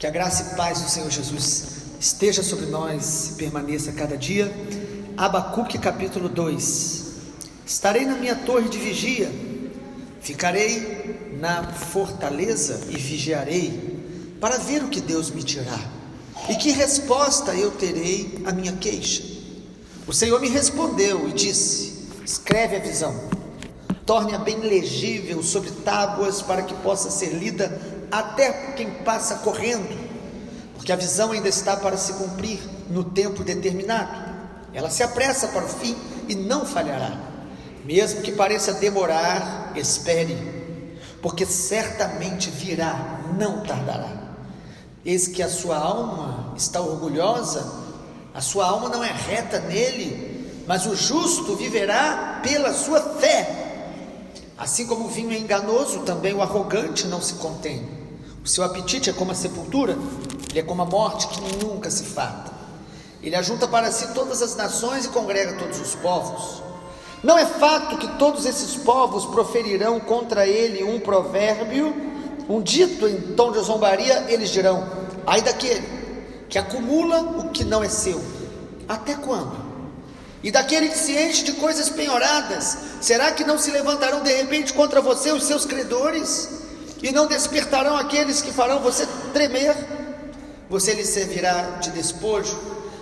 Que a graça e paz do Senhor Jesus esteja sobre nós e permaneça cada dia. Abacuque capítulo 2. Estarei na minha torre de vigia, ficarei na fortaleza e vigiarei, para ver o que Deus me dirá, e que resposta eu terei à minha queixa. O Senhor me respondeu e disse: escreve a visão, torne-a bem legível sobre tábuas, para que possa ser lida até por quem passa correndo, porque a visão ainda está para se cumprir no tempo determinado. Ela se apressa para o fim e não falhará. Mesmo que pareça demorar, espere, porque certamente virá, não tardará. Eis que a sua alma está orgulhosa, a sua alma não é reta nele, mas o justo viverá pela sua fé. Assim como o vinho é enganoso, também o arrogante não se contém. O seu apetite é como a sepultura, ele é como a morte que nunca se farta. Ele ajunta para si todas as nações e congrega todos os povos. Não é fato que todos esses povos proferirão contra ele um provérbio, um dito em tom de zombaria? Eles dirão: ai daquele que acumula o que não é seu, até quando? E daquele que se enche de coisas penhoradas, será que não se levantarão de repente contra você os seus credores? E não despertarão aqueles que farão você tremer? Você lhe servirá de despojo,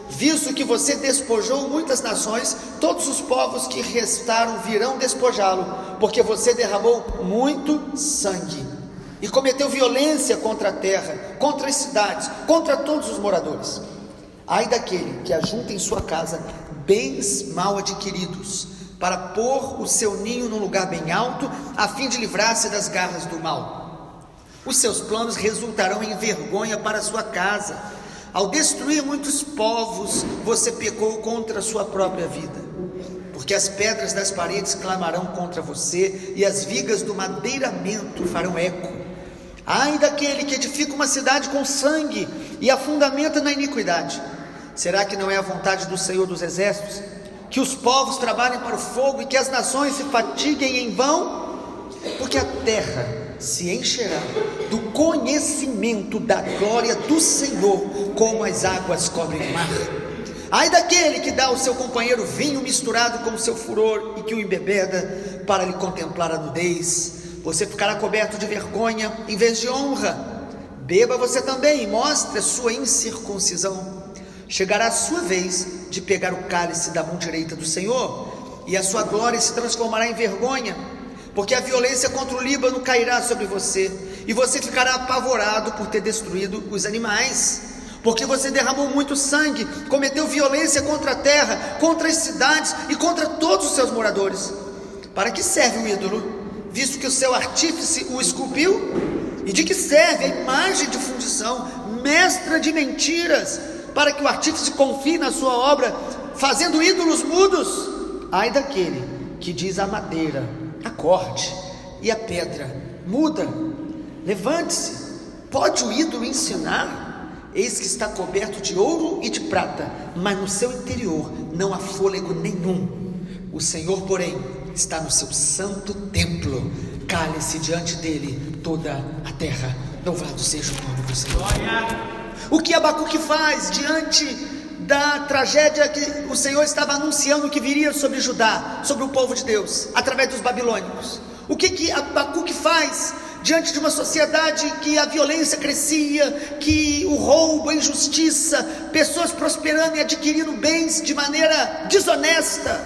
visto que você despojou muitas nações. Todos os povos que restaram virão despojá-lo, porque você derramou muito sangue e cometeu violência contra a terra, contra as cidades, contra todos os moradores. Ai daquele que ajunta em sua casa bens mal adquiridos, para pôr o seu ninho num lugar bem alto, a fim de livrar-se das garras do mal. Os seus planos resultarão em vergonha para a sua casa. Ao destruir muitos povos, você pecou contra a sua própria vida, porque as pedras das paredes clamarão contra você, e as vigas do madeiramento farão eco. Ai daquele que edifica uma cidade com sangue e a fundamenta na iniquidade. Será que não é a vontade do Senhor dos Exércitos que os povos trabalhem para o fogo e que as nações se fatiguem em vão? Porque a terra se encherá do conhecimento da glória do Senhor, como as águas cobrem o mar. Ai daquele que dá ao seu companheiro vinho misturado com o seu furor e que o embebeda para lhe contemplar a nudez. Você ficará coberto de vergonha em vez de honra. Beba você também e mostre a sua incircuncisão. Chegará a sua vez de pegar o cálice da mão direita do Senhor, e a sua glória se transformará em vergonha, porque a violência contra o Líbano cairá sobre você, e você ficará apavorado por ter destruído os animais, porque você derramou muito sangue, cometeu violência contra a terra, contra as cidades e contra todos os seus moradores. Para que serve o ídolo, visto que o seu artífice o esculpiu? E de que serve a imagem de fundição, mestra de mentiras, para que o artífice confie na sua obra, fazendo ídolos mudos? Ai daquele que diz à madeira: acorde, e a pedra: muda. Levante-se, pode o ídolo ensinar? Eis que está coberto de ouro e de prata, mas no seu interior não há fôlego nenhum. O Senhor, porém, está no seu santo templo, cale-se diante dele toda a terra. Louvado seja o nome do Senhor. O que Abacuque faz diante da tragédia que o Senhor estava anunciando que viria sobre Judá, sobre o povo de Deus, através dos babilônicos? O que Abacuque faz diante de uma sociedade que a violência crescia, que o roubo, a injustiça, pessoas prosperando e adquirindo bens de maneira desonesta?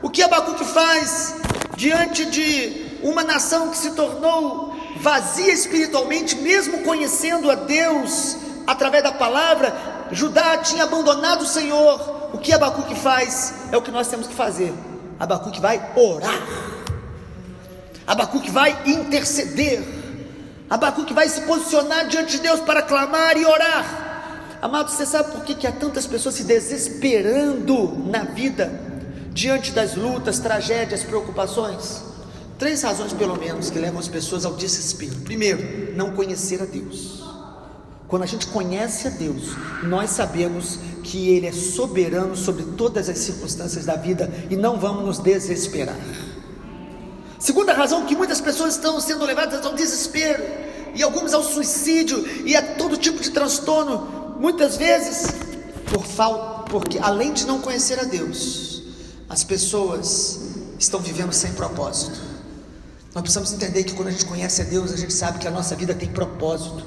O que Abacuque faz diante de uma nação que se tornou vazia espiritualmente, mesmo conhecendo a Deus através da palavra? Judá tinha abandonado o Senhor. O que Abacuque faz é o que nós temos que fazer. Abacuque vai orar, Abacuque vai interceder, Abacuque vai se posicionar diante de Deus para clamar e orar. Amado, você sabe por que há tantas pessoas se desesperando na vida, diante das lutas, tragédias, preocupações? 3 razões pelo menos que levam as pessoas ao desespero. Primeiro, não conhecer a Deus. Quando a gente conhece a Deus, nós sabemos que Ele é soberano sobre todas as circunstâncias da vida e não vamos nos desesperar. Segunda razão que muitas pessoas estão sendo levadas ao desespero e alguns ao suicídio e a todo tipo de transtorno, muitas vezes porque além de não conhecer a Deus, as pessoas estão vivendo sem propósito. Nós precisamos entender que quando a gente conhece a Deus, a gente sabe que a nossa vida tem propósito,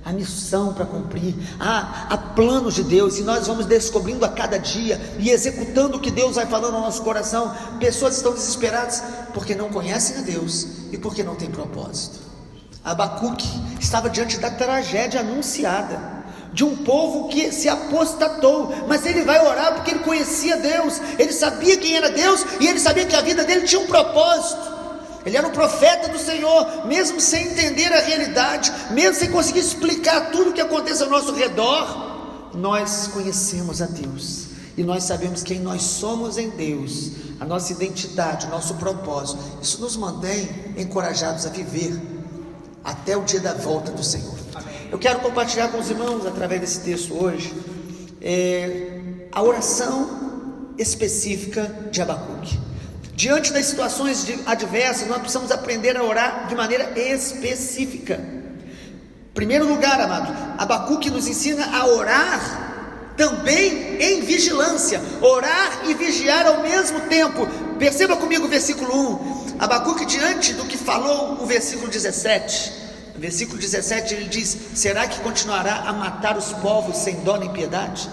há missão para cumprir, há planos de Deus, e nós vamos descobrindo a cada dia e executando o que Deus vai falando no nosso coração. Pessoas estão desesperadas porque não conhecem a Deus e porque não têm propósito. Abacuque estava diante da tragédia anunciada, de um povo que se apostatou, mas ele vai orar porque ele conhecia Deus, ele sabia quem era Deus, e ele sabia que a vida dele tinha um propósito. Ele era um profeta do Senhor, mesmo sem entender a realidade, mesmo sem conseguir explicar tudo o que acontece ao nosso redor. Nós conhecemos a Deus, e nós sabemos quem nós somos em Deus, a nossa identidade, o nosso propósito. Isso nos mantém encorajados a viver até o dia da volta do Senhor. Eu quero compartilhar com os irmãos, através desse texto hoje, a oração específica de Abacuque. Diante das situações adversas, nós precisamos aprender a orar de maneira específica. Em primeiro lugar, amado, Abacuque nos ensina a orar também em vigilância, orar e vigiar ao mesmo tempo. Perceba comigo o versículo 1, Abacuque, diante do que falou o versículo 17, no versículo 17 ele diz: será que continuará a matar os povos sem dó nem piedade?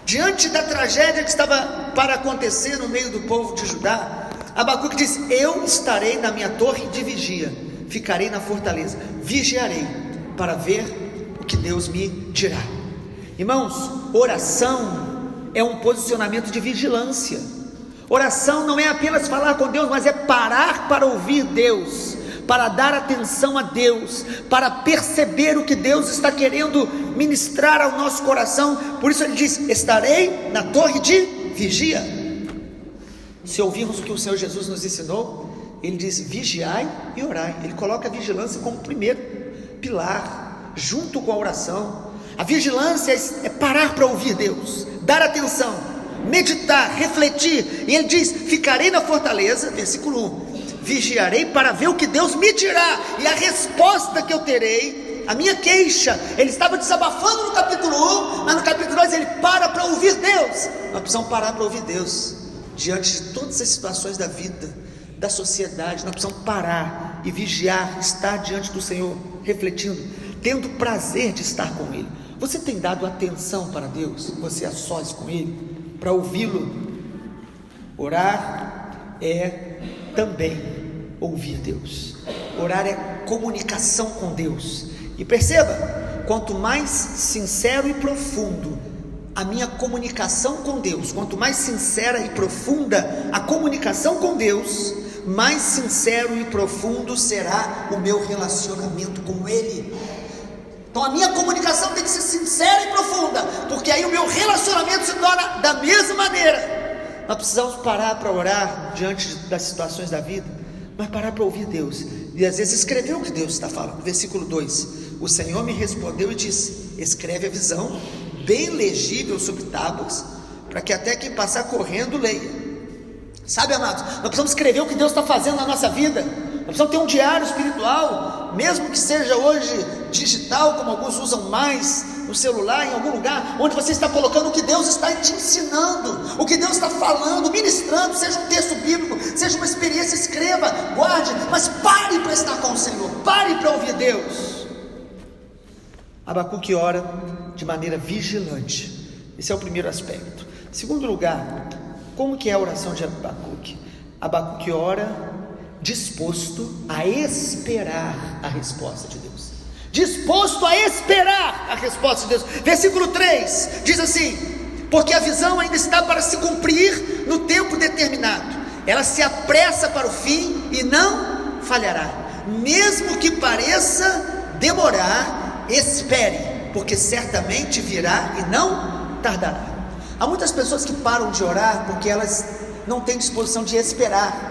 Diante da tragédia que estava para acontecer no meio do povo de Judá, Abacuque diz: eu estarei na minha torre de vigia, ficarei na fortaleza, vigiarei para ver o que Deus me dirá. Irmãos, oração é um posicionamento de vigilância. Oração não é apenas falar com Deus, mas é parar para ouvir Deus, para dar atenção a Deus, para perceber o que Deus está querendo ministrar ao nosso coração. Por isso ele diz: estarei na torre de vigia. Se ouvirmos o que o Senhor Jesus nos ensinou, ele diz: vigiai e orai. Ele coloca a vigilância como primeiro pilar, junto com a oração. A vigilância é parar para ouvir Deus, dar atenção, meditar, refletir. E ele diz: ficarei na fortaleza, versículo 1, vigiarei para ver o que Deus me dirá, e a resposta que eu terei, a minha queixa. Ele estava desabafando no capítulo 1, mas no capítulo 2 ele para ouvir Deus. Nós precisamos parar para ouvir Deus, diante de todas as situações da vida, da sociedade. Nós precisamos parar e vigiar, estar diante do Senhor, refletindo, tendo prazer de estar com Ele. Você tem dado atenção para Deus? Você a sós com Ele, para ouvi-lo? Orar é também ouvir Deus. Orar é comunicação com Deus. E perceba, quanto mais sincero e profundo a minha comunicação com Deus, quanto mais sincera e profunda a comunicação com Deus, mais sincero e profundo será o meu relacionamento com Ele. Então a minha comunicação tem que ser sincera e profunda, porque aí o meu relacionamento se torna da mesma maneira. Nós precisamos parar para orar diante das situações da vida, mas parar para ouvir Deus, e às vezes escrever o que Deus está falando. Versículo 2, o Senhor me respondeu e disse: escreve a visão bem legível sobre tábuas, para que até quem passar correndo leia. Sabe, amados, nós precisamos escrever o que Deus está fazendo na nossa vida. Nós precisamos ter um diário espiritual, mesmo que seja hoje digital, como alguns usam mais, no celular, em algum lugar, onde você está colocando o que Deus está te ensinando, o que Deus está falando, ministrando, seja um texto bíblico, seja uma experiência. Escreva, guarde, mas pare para estar com o Senhor, pare para ouvir Deus. Abacuque ora de maneira vigilante. Esse é o primeiro aspecto. Segundo lugar, como que é a oração de Abacuque? Abacuque ora disposto a esperar a resposta de Deus. Disposto a esperar a resposta de Deus. Versículo 3 diz assim: porque a visão ainda está para se cumprir no tempo determinado, ela se apressa para o fim e não falhará. Mesmo que pareça demorar, espere, porque certamente virá e não tardará. Há muitas pessoas que param de orar porque elas não têm disposição de esperar.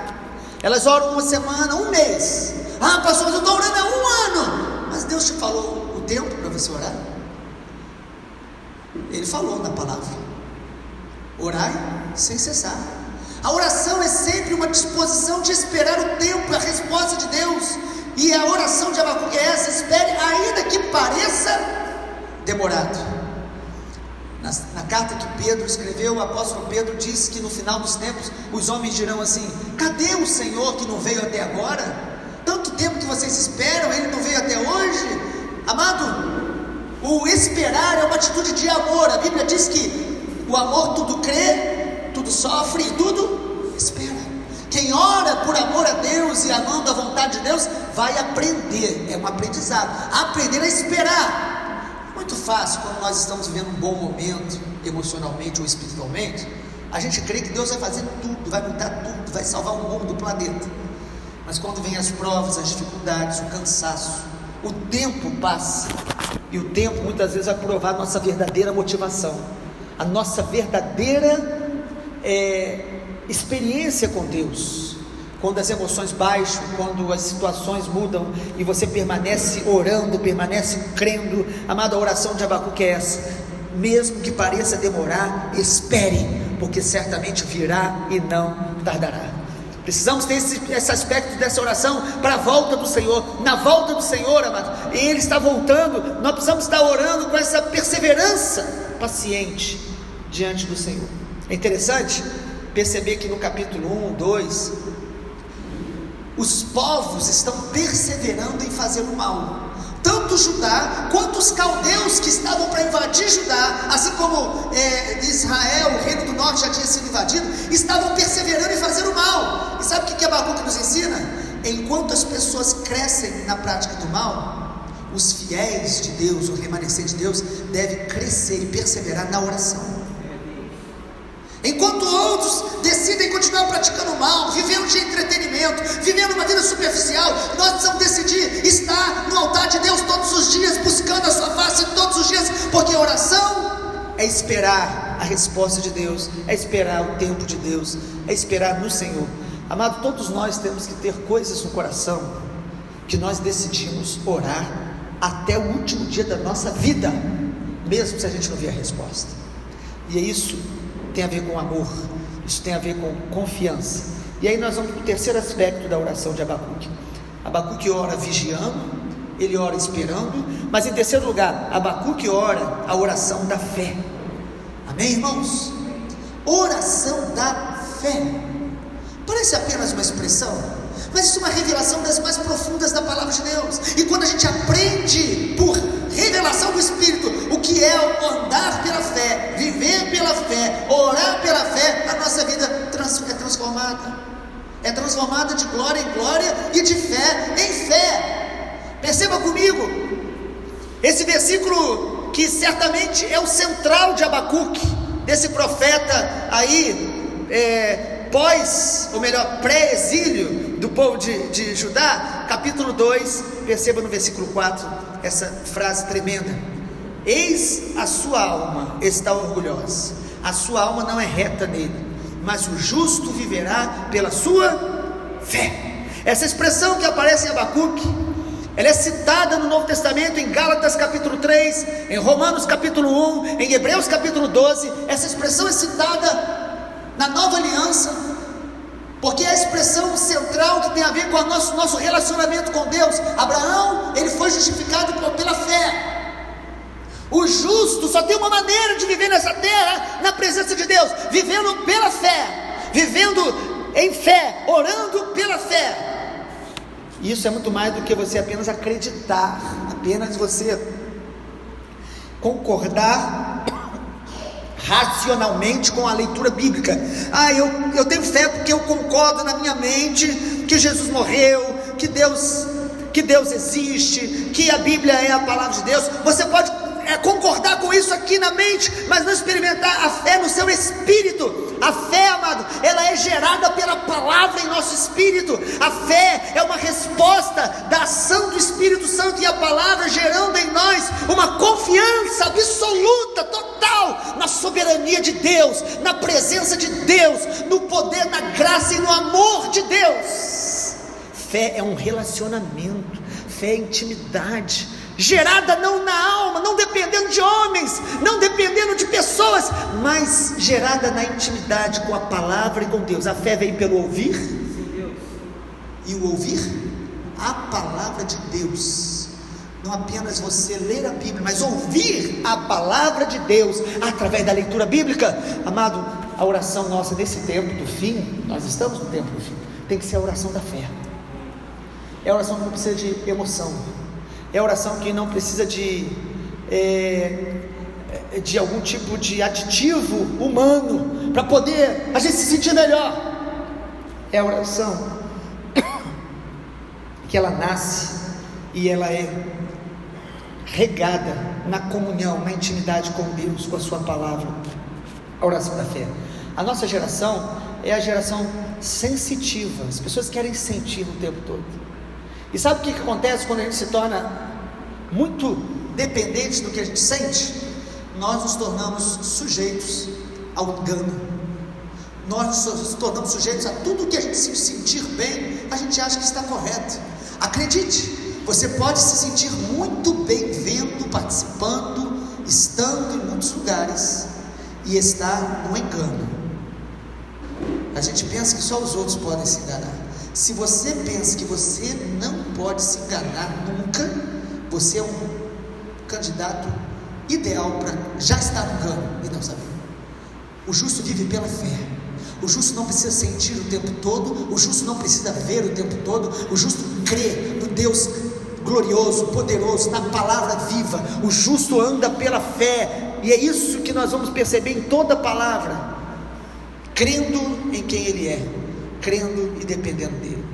Elas oram uma semana, um mês. Ah, pastor, mas eu estou orando há um ano. Mas Deus te falou o tempo para você orar? Ele falou na palavra: orai sem cessar. A oração é sempre uma disposição de esperar o tempo, a resposta de Deus. E a oração de Abacuque é essa: espere, ainda que pareça demorado. Na carta que Pedro escreveu, o apóstolo Pedro disse que no final dos tempos os homens dirão assim: cadê o Senhor que não veio até agora? Tanto tempo que vocês esperam, Ele não veio até hoje. Amado, o esperar é uma atitude de amor. A Bíblia diz que o amor tudo crê, tudo sofre e tudo espera. Quem ora por amor a Deus e amando a vontade de Deus, vai aprender, é um aprendizado, aprender a esperar. Muito fácil, quando nós estamos vivendo um bom momento, emocionalmente ou espiritualmente, a gente crê que Deus vai fazer tudo, vai mudar tudo, vai salvar o mundo, o planeta. Mas quando vem as provas, as dificuldades, o cansaço, o tempo passa, e o tempo muitas vezes vai provar a nossa verdadeira motivação, a nossa verdadeira experiência com Deus. Quando as emoções baixam, quando as situações mudam e você permanece orando, permanece crendo. Amado, a oração de Abacuque é essa: mesmo que pareça demorar, espere, porque certamente virá e não tardará. Precisamos ter esse aspecto dessa oração para a volta do Senhor. Na volta do Senhor, amado, Ele está voltando, nós precisamos estar orando com essa perseverança paciente diante do Senhor. É interessante perceber que no capítulo 1, 2, os povos estão perseverando em fazer o mal. Tanto Judá quanto os caldeus que estavam para invadir Judá, assim como Israel, o reino do norte, já tinha sido invadido, estavam perseverando em fazer o mal. E sabe o que Abacuque nos ensina? Enquanto as pessoas crescem na prática do mal, os fiéis de Deus, o remanescente de Deus, devem crescer e perseverar na oração. Enquanto outros decidem continuar praticando o mal, vivendo de entretenimento, vivendo uma vida superficial, nós precisamos decidir estar no altar de Deus todos os dias, buscando a sua face todos os dias, porque a oração é esperar a resposta de Deus, é esperar o tempo de Deus, é esperar no Senhor. Amado, todos nós temos que ter coisas no coração que nós decidimos orar até o último dia da nossa vida, mesmo se a gente não vê a resposta. E é isso tem a ver com amor, isso tem a ver com confiança. E aí nós vamos para o terceiro aspecto da oração de Abacuque. Abacuque ora vigiando, ele ora esperando, mas em terceiro lugar, Abacuque ora a oração da fé. Amém, irmãos? Oração da fé. Parece apenas uma expressão, mas isso é uma revelação das mais profundas da palavra de Deus. E quando a gente aprende por revelação do Espírito o que é andar pela fé, viver pela fé, orar pela fé, a nossa vida é transformada de glória em glória e de fé em fé. Perceba comigo esse versículo que certamente é o central de Abacuque, desse profeta aí, pré-exílio do povo de Judá. Capítulo 2, perceba no versículo 4 essa frase tremenda: eis a sua alma está orgulhosa, a sua alma não é reta nele, mas o justo viverá pela sua fé. Essa expressão que aparece em Abacuque, ela é citada no Novo Testamento, em Gálatas capítulo 3, em Romanos capítulo 1, em Hebreus capítulo 12. Essa expressão é citada na Nova Aliança, porque é a expressão central que tem a ver com o nosso relacionamento com Deus. Abraão, ele foi justificado pela fé. O justo só tem uma maneira de viver nessa terra, na presença de Deus, vivendo pela fé, vivendo em fé, orando pela fé. E isso é muito mais do que você apenas acreditar, apenas você concordar racionalmente com a leitura bíblica. Eu tenho fé porque eu concordo na minha mente que Jesus morreu, que Deus existe, que a Bíblia é a palavra de Deus. Você pode concordar com isso aqui na mente, mas não experimentar a fé no seu espírito. A fé, amado, ela é gerada pela palavra em nosso espírito. A fé é uma resposta da ação do Espírito Santo e a palavra gerando em nós uma confiança absoluta, total, na soberania de Deus, na presença de Deus, no poder, na graça e no amor de Deus. Fé é um relacionamento, fé é intimidade, gerada não na alma, não dependendo de homens, não dependendo de pessoas, mas gerada na intimidade com a palavra e com Deus. A fé vem pelo ouvir, e o ouvir a palavra de Deus. Não apenas você ler a Bíblia, mas ouvir a palavra de Deus através da leitura bíblica. Amado, a oração nossa nesse tempo do fim, nós estamos no tempo do fim, tem que ser a oração da fé. É a oração que não precisa de emoção, é a oração que não precisa de algum tipo de aditivo humano para poder a gente se sentir melhor. É a oração que ela nasce e ela é regada na comunhão, na intimidade com Deus, com a sua palavra. A oração da fé. A nossa geração é a geração sensitiva. As pessoas querem sentir o tempo todo. E sabe o que acontece quando a gente se torna muito dependente do que a gente sente? Nós nos tornamos sujeitos ao engano. Nós nos tornamos sujeitos a tudo que a gente se sentir bem, a gente acha que está correto. Acredite, você pode se sentir muito bem vendo, participando, estando em muitos lugares e estar no engano. A gente pensa que só os outros podem se enganar. Se você pensa que você não pode se enganar nunca, você é um candidato ideal para já estar no engano e não saber. O justo vive pela fé. O justo não precisa sentir o tempo todo, o justo não precisa ver o tempo todo, o justo crê no Deus glorioso, poderoso, na palavra viva. O justo anda pela fé, e é isso que nós vamos perceber em toda a palavra, crendo em quem Ele é, crendo e dependendo dEle.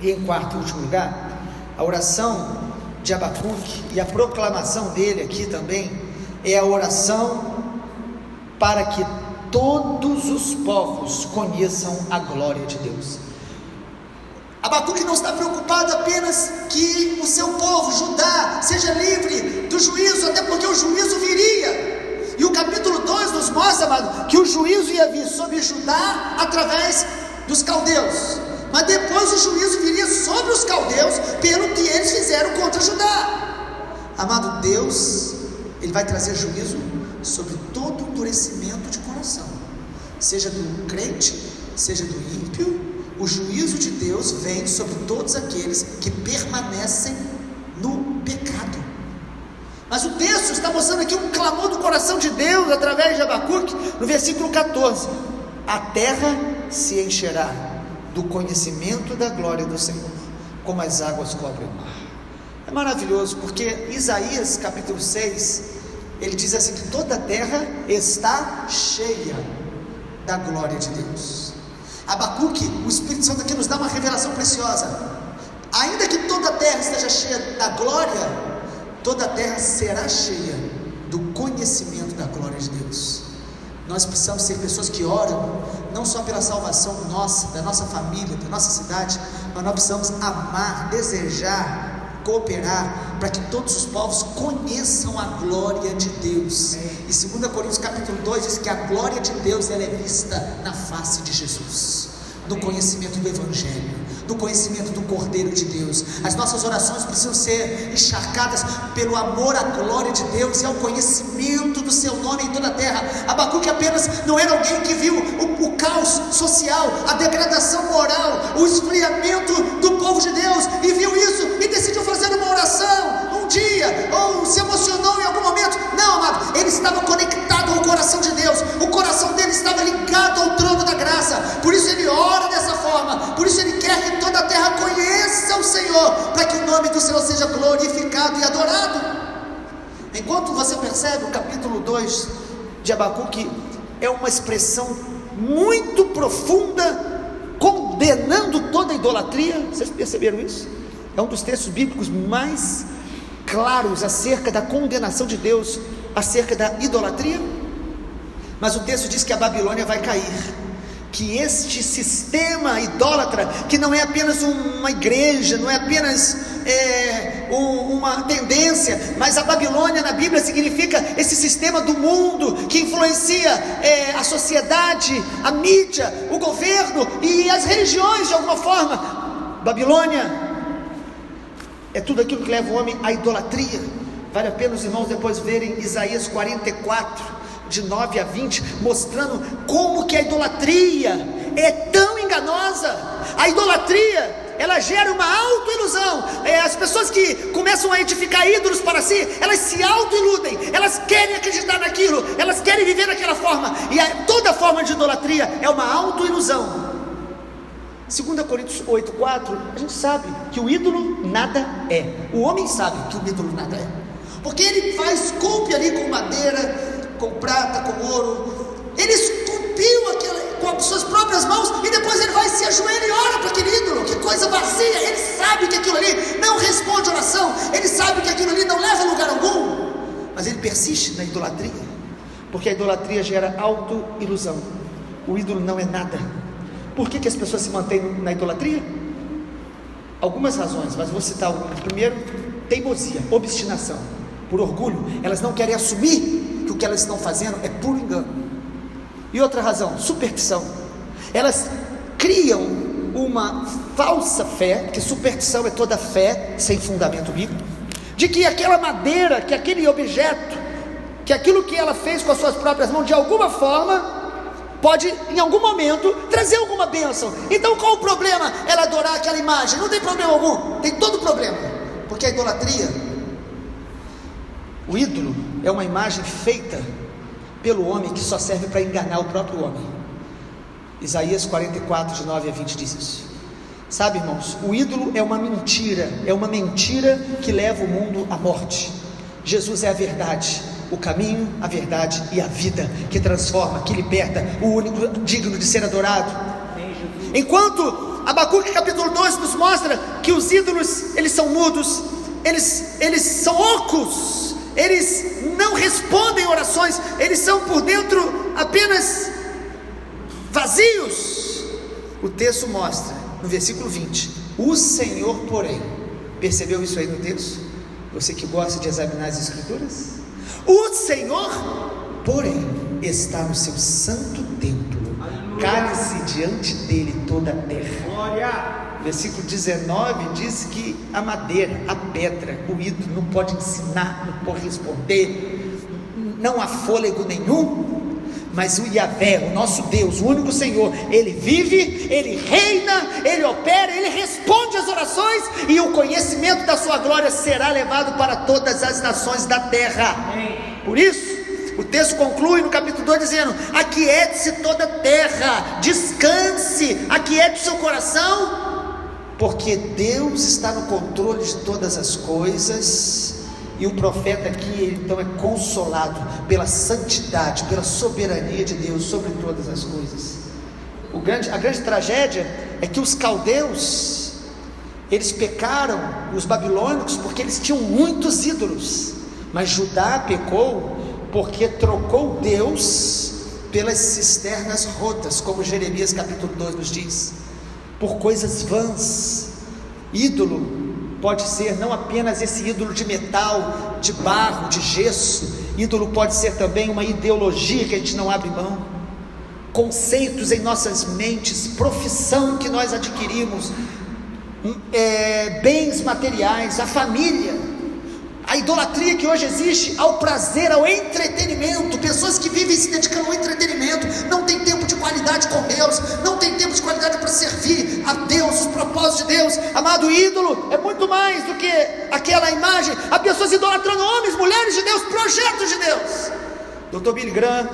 E em quarto e último lugar, a oração de Abacuque e a proclamação dele aqui também, é a oração para que todos os povos conheçam a glória de Deus. Abacuque não está preocupado apenas que o seu povo, Judá, seja livre do juízo, até porque o juízo viria, e o capítulo 2 nos mostra, amado, que o juízo ia vir sobre Judá através dos caldeus, mas depois o juízo viria sobre os caldeus, pelo que eles fizeram contra Judá. Amado, Deus, Ele vai trazer juízo sobre todo endurecimento de coração, seja do crente, seja do ímpio. O juízo de Deus vem sobre todos aqueles que permanecem no pecado. Mas o texto está mostrando aqui um clamor do coração de Deus através de Abacuque, no versículo 14: a terra se encherá do conhecimento da glória do Senhor, como as águas cobrem o mar. É maravilhoso, porque Isaías capítulo 6, ele diz assim, que toda a terra está cheia da glória de Deus. Abacuque, o Espírito Santo aqui nos dá uma revelação preciosa. Ainda que toda a terra esteja cheia da glória, toda a terra será cheia do conhecimento da glória de Deus. Nós precisamos ser pessoas que oram, não só pela salvação nossa, da nossa família, da nossa cidade, mas nós precisamos amar, desejar, cooperar, para que todos os povos conheçam a glória de Deus. E 2 Coríntios capítulo 2 diz que a glória de Deus, ela é vista na face de Jesus, no conhecimento do Evangelho, no conhecimento do Cordeiro de Deus. As nossas orações precisam ser encharcadas pelo amor à glória de Deus e ao conhecimento do seu nome em toda a terra. Abacuque apenas não era alguém que viu o caos social, a degradação moral, o esfriamento do povo de Deus, e viu isso e decidiu fazer uma oração um dia, ou se emocionou em algum momento. Não, amado, ele estava conectado ao coração de Deus, o coração dele estava ligado ao trono da graça. Por isso ele ora dessa forma, por isso ele quer que toda a terra conheça o Senhor, para que o nome do Senhor seja glorificado e adorado. Enquanto você percebe, o capítulo 2 de Abacuque é uma expressão muito profunda, condenando toda a idolatria. Vocês perceberam isso? É um dos textos bíblicos mais claros acerca da condenação de Deus acerca da idolatria. Mas o texto diz que a Babilônia vai cair, que este sistema idólatra, que não é apenas uma igreja, não é apenas uma tendência, mas a Babilônia na Bíblia significa esse sistema do mundo, que influencia a sociedade, a mídia, o governo e as religiões de alguma forma. Babilônia é tudo aquilo que leva o homem à idolatria. Vale a pena os irmãos depois verem Isaías 44, de 9 a 20, mostrando como que a idolatria é tão enganosa. A idolatria ela gera uma autoilusão. As pessoas que começam a edificar ídolos para si, elas se autoiludem, elas querem acreditar naquilo, elas querem viver daquela forma, e toda forma de idolatria é uma autoilusão. 2 Coríntios 8:4, a gente sabe que o ídolo nada é. O homem sabe que o ídolo nada é, porque ele faz esculpe ali com madeira, com prata, com ouro. Ele esculpiu aquela com as suas próprias mãos, e depois ele vai, se ajoelha e ora para aquele ídolo. Que coisa vazia. Ele sabe que aquilo ali não responde oração, ele sabe que aquilo ali não leva a lugar algum, mas ele persiste na idolatria, porque a idolatria gera autoilusão. O ídolo não é nada. Por que as pessoas se mantêm na idolatria? Algumas razões, mas vou citar algumas. Primeiro, teimosia, obstinação, por orgulho. Elas não querem assumir que o que elas estão fazendo é puro engano. E outra razão, superstição. Elas criam uma falsa fé, que superstição é toda fé sem fundamento bíblico, de que aquela madeira, que aquele objeto, que aquilo que ela fez com as suas próprias mãos, de alguma forma, pode em algum momento trazer alguma bênção. Então qual o problema ela adorar aquela imagem? Não tem problema algum, tem todo problema, porque a idolatria, o ídolo é uma imagem feita pelo homem, que só serve para enganar o próprio homem. Isaías 44, de 9 a 20 diz isso. Sabe, irmãos, o ídolo é uma mentira que leva o mundo à morte. Jesus é a verdade, o caminho, a verdade e a vida, que transforma, que liberta, o único digno de ser adorado. Enquanto Abacuque capítulo 2 nos mostra que os ídolos, eles são mudos, eles são ocos, eles não respondem orações, eles são por dentro apenas vazios. O texto mostra, no versículo 20, o Senhor porém, percebeu isso aí no texto? Você que gosta de examinar as escrituras? O Senhor porém está no seu santo templo, cale-se diante dele toda a terra. Glória! Versículo 19 diz que a madeira, a pedra, o ídolo não pode ensinar, não pode responder, não há fôlego nenhum, mas o Yahvé, o nosso Deus, o único Senhor, Ele vive, Ele reina, Ele opera, Ele responde às orações, e o conhecimento da sua glória será levado para todas as nações da terra. Por isso, o texto conclui no capítulo 2 dizendo: aquiete-se toda a terra, descanse, aquiete o seu coração, porque Deus está no controle de todas as coisas. E o profeta aqui, ele então é consolado pela santidade, pela soberania de Deus sobre todas as coisas. A grande tragédia é que os caldeus, eles pecaram, os babilônicos, porque eles tinham muitos ídolos, mas Judá pecou porque trocou Deus pelas cisternas rotas, como Jeremias capítulo 2 nos diz, por coisas vãs. Ídolo pode ser não apenas esse ídolo de metal, de barro, de gesso. Ídolo pode ser também uma ideologia que a gente não abre mão, conceitos em nossas mentes, profissão que nós adquirimos, bens materiais, a família. A idolatria que hoje existe ao prazer, ao entretenimento, pessoas que vivem se dedicando ao entretenimento, não tem tempo de qualidade com Deus, não tem tempo de qualidade para servir a Deus, os propósitos de Deus. Amado, ídolo é muito mais do que aquela imagem. Há pessoas idolatrando homens, mulheres de Deus, projetos de Deus. Dr. Billy Graham,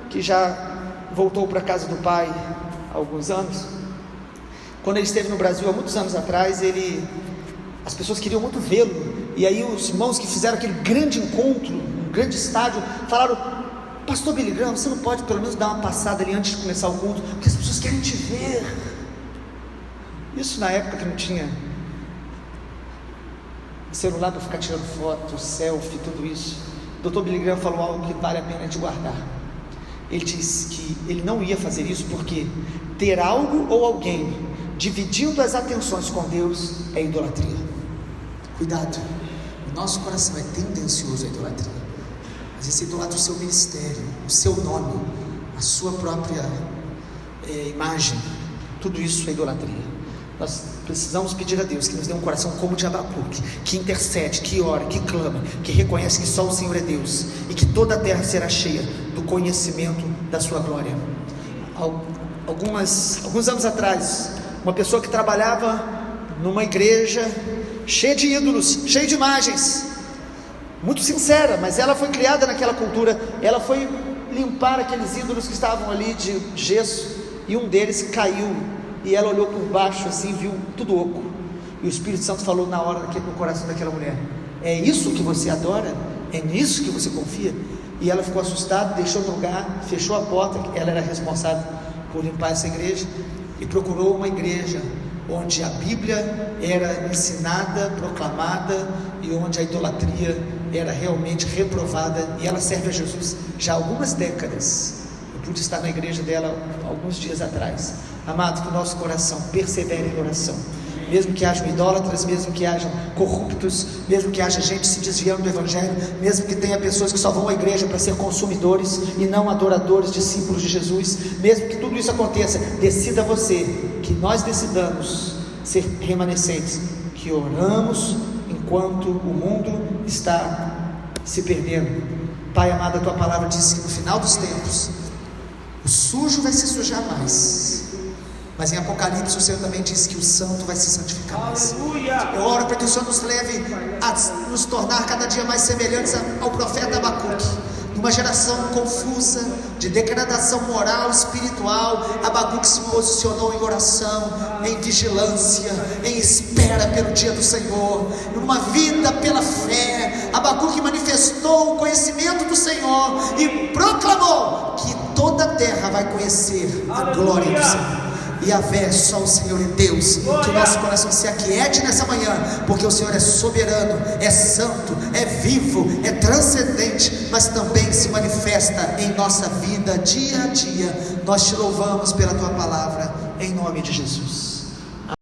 que já voltou para a casa do Pai há alguns anos, quando ele esteve no Brasil há muitos anos atrás, as pessoas queriam muito vê-lo. E aí os irmãos que fizeram aquele grande encontro, um grande estádio, falaram: pastor Billy Graham, você não pode pelo menos dar uma passada ali antes de começar o culto, porque as pessoas querem te ver. Isso na época que não tinha celular para ficar tirando foto, selfie, tudo isso. O Dr. Billy Graham falou algo que vale a pena de guardar. Ele disse que ele não ia fazer isso porque ter algo ou alguém dividindo as atenções com Deus é idolatria. Cuidado, o nosso coração é tendencioso à idolatria, mas esse idolatra o seu ministério, o seu nome, a sua própria imagem, tudo isso é idolatria. Nós precisamos pedir a Deus que nos dê um coração como o de Abacuque, que intercede, que ora, que clama, que reconhece que só o Senhor é Deus, e que toda a terra será cheia do conhecimento da sua glória. Alguns anos atrás, uma pessoa que trabalhava numa igreja cheia de ídolos, cheia de imagens, muito sincera, mas ela foi criada naquela cultura. Ela foi limpar aqueles ídolos que estavam ali de gesso, e um deles caiu, e ela olhou por baixo assim, viu tudo oco, e o Espírito Santo falou na hora no coração daquela mulher: é isso que você adora? É nisso que você confia? E ela ficou assustada, deixou no lugar, fechou a porta. Ela era responsável por limpar essa igreja, e procurou uma igreja onde a Bíblia era ensinada, proclamada, e onde a idolatria era realmente reprovada. E ela serve a Jesus já há algumas décadas. Eu pude estar na igreja dela alguns dias atrás. Amado, que o nosso coração persevere em oração, mesmo que hajam idólatras, mesmo que hajam corruptos, mesmo que haja gente se desviando do Evangelho, mesmo que tenha pessoas que só vão à igreja para ser consumidores e não adoradores, discípulos de Jesus, mesmo que tudo isso aconteça, decida você, que nós decidamos ser remanescentes, que oramos enquanto o mundo está se perdendo. Pai amado, a Tua palavra diz que no final dos tempos o sujo vai se sujar mais, mas em Apocalipse o Senhor também diz que o santo vai se santificar mais. Eu oro para que o Senhor nos leve a nos tornar cada dia mais semelhantes ao profeta Abacuque. Numa geração confusa, de degradação moral, espiritual, Abacuque se posicionou em oração, em vigilância, em espera pelo dia do Senhor, numa vida pela fé. Abacuque manifestou o conhecimento do Senhor e proclamou que toda a terra vai conhecer a glória do Senhor. Yahvé, só o Senhor é Deus. Que o nosso coração se aquiete nessa manhã, porque o Senhor é soberano, é santo, é vivo, é transcendente, mas também se manifesta em nossa vida dia a dia. Nós te louvamos pela Tua palavra, em nome de Jesus.